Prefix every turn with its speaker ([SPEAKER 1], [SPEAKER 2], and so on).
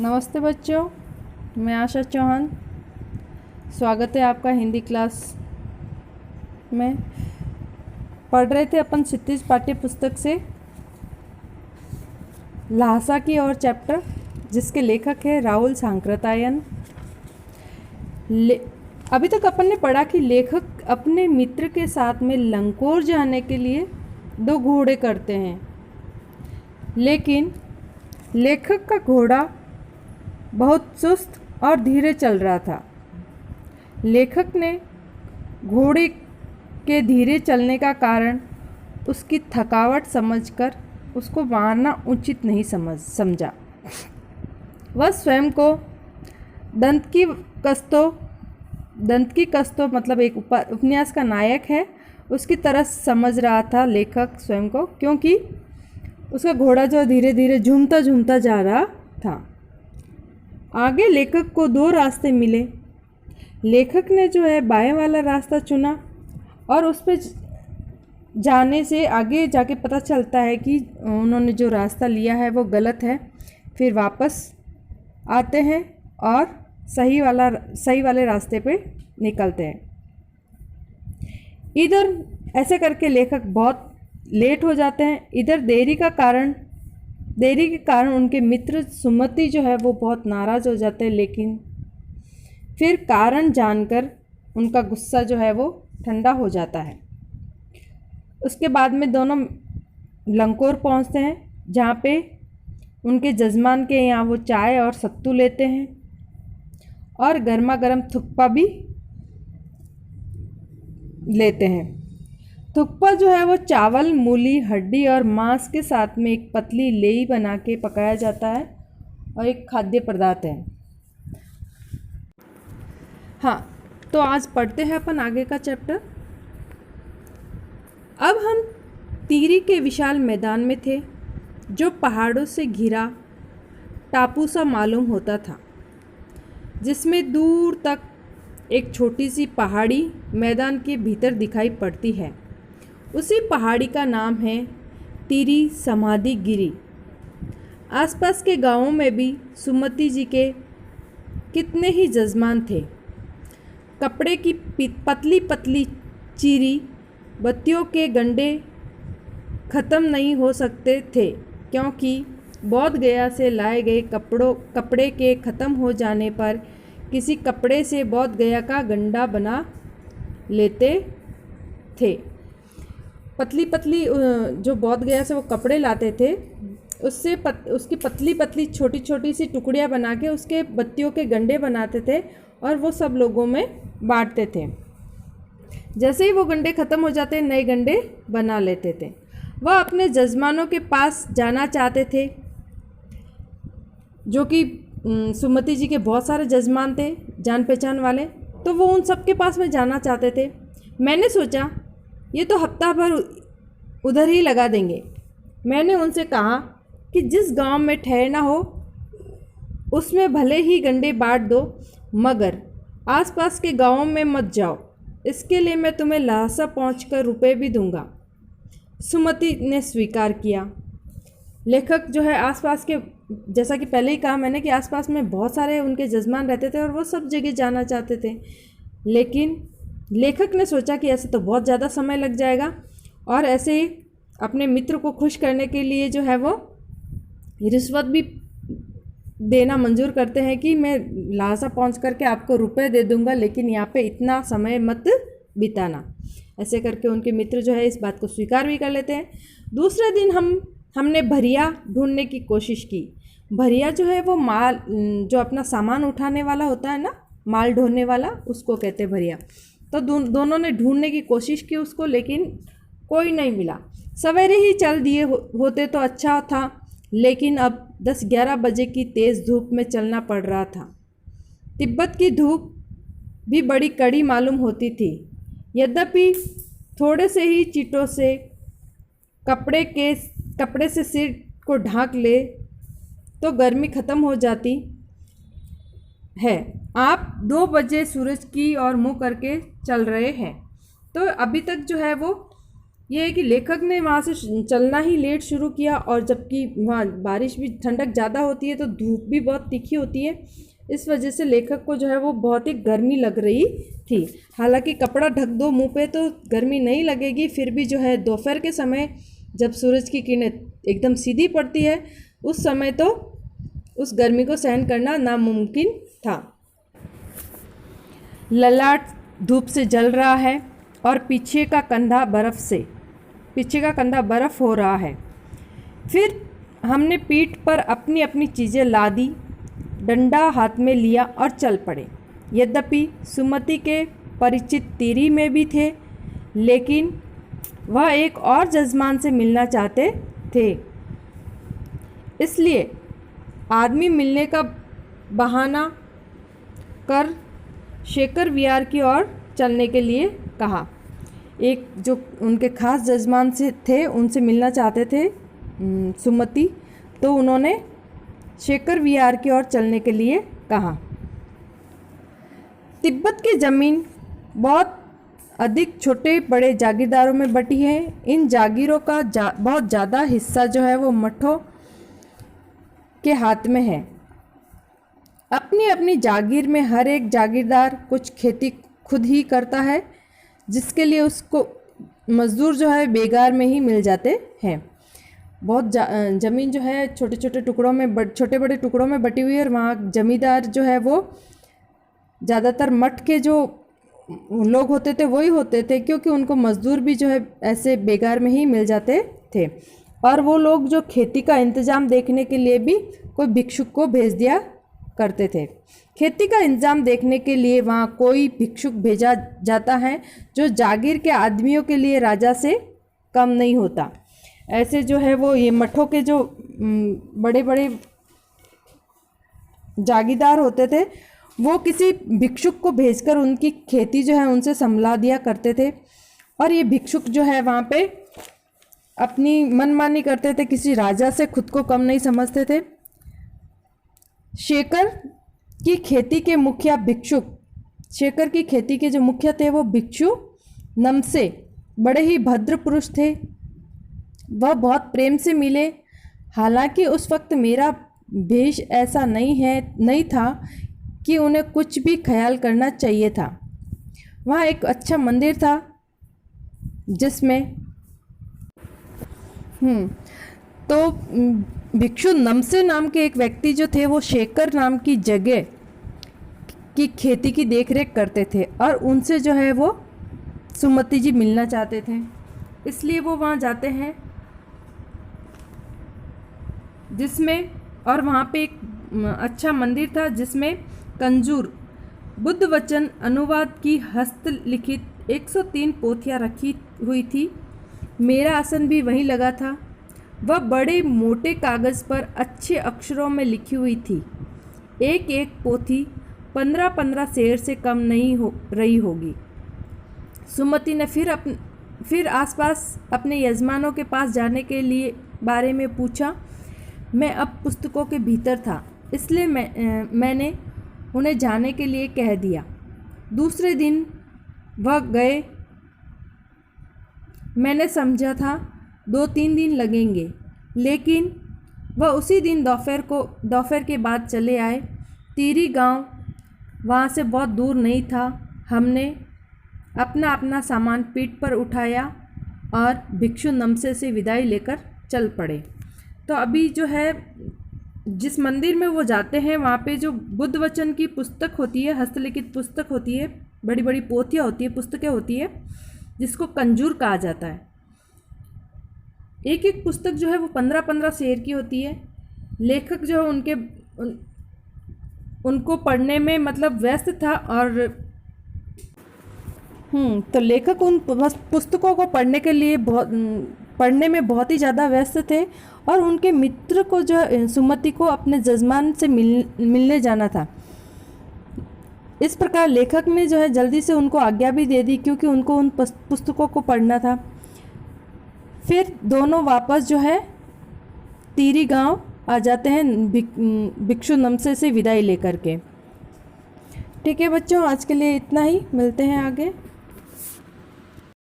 [SPEAKER 1] नमस्ते बच्चों, मैं आशा चौहान। स्वागत है आपका हिंदी क्लास में। पढ़ रहे थे अपन क्षितिज पाठ्य पुस्तक से ल्हासा की और चैप्टर, जिसके लेखक है राहुल सांकृत्यायन। अभी तक अपन ने पढ़ा कि लेखक अपने मित्र के साथ में लंकोर जाने के लिए 2 घोड़े करते हैं, लेकिन लेखक का घोड़ा बहुत सुस्त और धीरे चल रहा था। लेखक ने घोड़े के धीरे चलने का कारण उसकी थकावट समझकर उसको मारना उचित नहीं समझा। वह स्वयं को दंत की कस्तों मतलब एक उपन्यास का नायक है, उसकी तरह समझ रहा था लेखक स्वयं को, क्योंकि उसका घोड़ा जो धीरे धीरे झूमता झूमता जा रहा था। आगे लेखक को 2 रास्ते मिले। लेखक ने जो है बाएं वाला रास्ता चुना और उस पर जाने से आगे जाके पता चलता है कि उन्होंने जो रास्ता लिया है वो गलत है। फिर वापस आते हैं और सही वाले रास्ते पे निकलते हैं। इधर ऐसे करके लेखक बहुत लेट हो जाते हैं। इधर देरी के कारण उनके मित्र सुमति जो है वो बहुत नाराज़ हो जाते हैं, लेकिन फिर कारण जानकर उनका गुस्सा जो है वो ठंडा हो जाता है। उसके बाद में दोनों लंकोर पहुंचते हैं, जहाँ पे उनके जजमान के यहाँ वो चाय और सत्तू लेते हैं और गर्मा गर्म थुक्पा भी लेते हैं। थुक्पा जो है वो चावल, मूली, हड्डी और मांस के साथ में एक पतली लेई बना के पकाया जाता है और एक खाद्य पदार्थ है। हाँ, तो आज पढ़ते हैं अपन आगे का चैप्टर। अब हम तीरी के विशाल मैदान में थे, जो पहाड़ों से घिरा टापू सा मालूम होता था, जिसमें दूर तक एक छोटी सी पहाड़ी मैदान के भीतर दिखाई पड़ती है। उसी पहाड़ी का नाम है तीरी समाधि गिरी। आसपास के गांवों में भी सुमति जी के कितने ही जजमान थे। कपड़े की पतली पतली चीरी बत्तियों के गंडे ख़त्म नहीं हो सकते थे, क्योंकि बोध गया से लाए गए कपड़े के ख़त्म हो जाने पर किसी कपड़े से बोध गया का गंडा बना लेते थे। पतली पतली जो बोध गया से वो कपड़े लाते थे, उससे उसकी पतली पतली छोटी छोटी सी टुकड़ियाँ बना के उसके बत्तियों के गंडे बनाते थे और वो सब लोगों में बांटते थे। जैसे ही वो गंडे ख़त्म हो जाते, नए गंडे बना लेते थे। वह अपने जजमानों के पास जाना चाहते थे, जो कि सुमति जी के बहुत सारे जजमान थे जान पहचान वाले, तो वो उन सब के पास में जाना चाहते थे। मैंने सोचा ये तो हफ्ता भर उधर ही लगा देंगे। मैंने उनसे कहा कि जिस गांव में ठहरना हो उसमें भले ही गंडे बांट दो, मगर आसपास के गांवों में मत जाओ। इसके लिए मैं तुम्हें ल्हासा पहुंचकर रुपए भी दूंगा। सुमति ने स्वीकार किया। लेखक जो है आसपास के, जैसा कि पहले ही कहा मैंने, कि आसपास में बहुत सारे उनके जजमान रहते थे और वो सब जगह जाना चाहते थे, लेकिन लेखक ने सोचा कि ऐसे तो बहुत ज़्यादा समय लग जाएगा, और ऐसे ही अपने मित्र को खुश करने के लिए जो है वो रिश्वत भी देना मंजूर करते हैं कि मैं ल्हासा पहुंच करके आपको रुपए दे दूंगा, लेकिन यहाँ पे इतना समय मत बिताना। ऐसे करके उनके मित्र जो है इस बात को स्वीकार भी कर लेते हैं। दूसरे दिन हमने भरिया ढूंढने की कोशिश की। भरिया जो है वो माल, जो अपना सामान उठाने वाला होता है ना, माल ढोने वाला, उसको कहते हैं भरिया। तो दोनों ने ढूंढने की कोशिश की उसको, लेकिन कोई नहीं मिला। सवेरे ही चल दिए होते तो अच्छा था, लेकिन अब 10-11 बजे की तेज़ धूप में चलना पड़ रहा था। तिब्बत की धूप भी बड़ी कड़ी मालूम होती थी। यद्यपि थोड़े से ही चींटों से कपड़े से सिर को ढांक ले तो गर्मी ख़त्म हो जाती है। आप 2 बजे सूरज की ओर मुँह करके चल रहे हैं, तो अभी तक जो है वो ये है कि लेखक ने वहाँ से चलना ही लेट शुरू किया, और जबकि वहाँ बारिश भी, ठंडक ज़्यादा होती है तो धूप भी बहुत तीखी होती है। इस वजह से लेखक को जो है वो बहुत ही गर्मी लग रही थी। हालांकि कपड़ा ढक दो मुंह पे तो गर्मी नहीं लगेगी, फिर भी जो है दोपहर के समय जब सूरज की किरणें एकदम सीधी पड़ती है उस समय तो उस गर्मी को सहन करना नामुमकिन था। ललाट धूप से जल रहा है और पीछे का कंधा बर्फ़ हो रहा है। फिर हमने पीठ पर अपनी अपनी चीज़ें लादी, डंडा हाथ में लिया और चल पड़े। यद्यपि सुमति के परिचित तीरी में भी थे, लेकिन वह एक और जजमान से मिलना चाहते थे। इसलिए आदमी मिलने का बहाना कर शेखर विहार की ओर चलने के लिए कहा। एक जो उनके खास जजमान से थे उनसे मिलना चाहते थे सुमति, तो उन्होंने शेखर विहार की ओर चलने के लिए कहा। तिब्बत की ज़मीन बहुत अधिक छोटे बड़े जागीरदारों में बटी है। इन जागीरों का बहुत ज़्यादा हिस्सा जो है वो मठों के हाथ में है। अपनी अपनी जागीर में हर एक जागीरदार कुछ खेती खुद ही करता है, जिसके लिए उसको मज़दूर जो है बेगार में ही मिल जाते हैं। बहुत ज़मीन जो है छोटे छोटे टुकड़ों में छोटे बड़े टुकड़ों में बटी हुई है, और वहाँ जमींदार जो है वो ज़्यादातर मठ के जो लोग होते थे वही होते थे, क्योंकि उनको मज़दूर भी जो है ऐसे बेगार में ही मिल जाते थे। और वो लोग जो खेती का इंतज़ाम देखने के लिए भी कोई भिक्षुक को भेज दिया करते थे। खेती का इंतज़ाम देखने के लिए वहाँ कोई भिक्षुक भेजा जाता है जो जागीर के आदमियों के लिए राजा से कम नहीं होता। ऐसे जो है वो ये मठों के जो बड़े बड़े जागीरदार होते थे वो किसी भिक्षुक को भेजकर उनकी खेती जो है उनसे संभला दिया करते थे। और ये भिक्षुक जो है वहाँ पे अपनी मनमानी करते थे, किसी राजा से खुद को कम नहीं समझते थे। शेखर की खेती के मुखिया भिक्षुक, शेखर की खेती के जो मुखिया थे वो भिक्षु नमसे बड़े ही भद्र पुरुष थे। वह बहुत प्रेम से मिले। हालांकि उस वक्त मेरा भेष ऐसा नहीं था कि उन्हें कुछ भी ख्याल करना चाहिए था। वहाँ एक अच्छा मंदिर था जिसमें तो भिक्षु नमसे नाम के एक व्यक्ति जो थे वो शेखर नाम की जगह की खेती की देखरेख करते थे, और उनसे जो है वो सुमति जी मिलना चाहते थे। इसलिए वो वहाँ जाते हैं जिसमें, और वहाँ पे एक अच्छा मंदिर था जिसमें कंजूर बुद्ध वचन अनुवाद की हस्तलिखित 103 पोथियाँ रखी हुई थी। मेरा आसन भी वहीं लगा था। वह बड़े मोटे कागज़ पर अच्छे अक्षरों में लिखी हुई थी। एक एक पोथी 15-15 शेर से कम नहीं रही होगी। सुमति ने फिर आसपास अपने यजमानों के पास जाने के लिए बारे में पूछा। मैं अब पुस्तकों के भीतर था, इसलिए मैंने उन्हें जाने के लिए कह दिया। दूसरे दिन वह गए। मैंने समझा था 2-3 दिन लगेंगे, लेकिन वह उसी दिन दोपहर के बाद चले आए। तीरी गांव वहाँ से बहुत दूर नहीं था। हमने अपना अपना सामान पीठ पर उठाया और भिक्षु नमसे से विदाई लेकर चल पड़े। तो अभी जो है जिस मंदिर में वो जाते हैं वहाँ पे जो बुद्ध वचन की पुस्तक होती है, हस्तलिखित पुस्तक होती है, बड़ी बड़ी पोथियाँ होती है, पुस्तकें होती है, जिसको कंजूर कहा जाता है। एक एक पुस्तक जो है वो 15-15 शेर की होती है। लेखक जो है उनको पढ़ने में मतलब व्यस्त था, और तो लेखक उन पुस्तकों को पढ़ने में बहुत ही ज़्यादा व्यस्त थे, और उनके मित्र को जो सुमति को अपने जजमान से मिलने जाना था। इस प्रकार लेखक ने जो है जल्दी से उनको आज्ञा भी दे दी, क्योंकि उनको उन पुस्तकों को पढ़ना था। फिर दोनों वापस जो है तीरी गांव आ जाते हैं भिक्षु नमसे से विदाई लेकर के। ठीक है बच्चों, आज के लिए इतना ही। मिलते हैं आगे।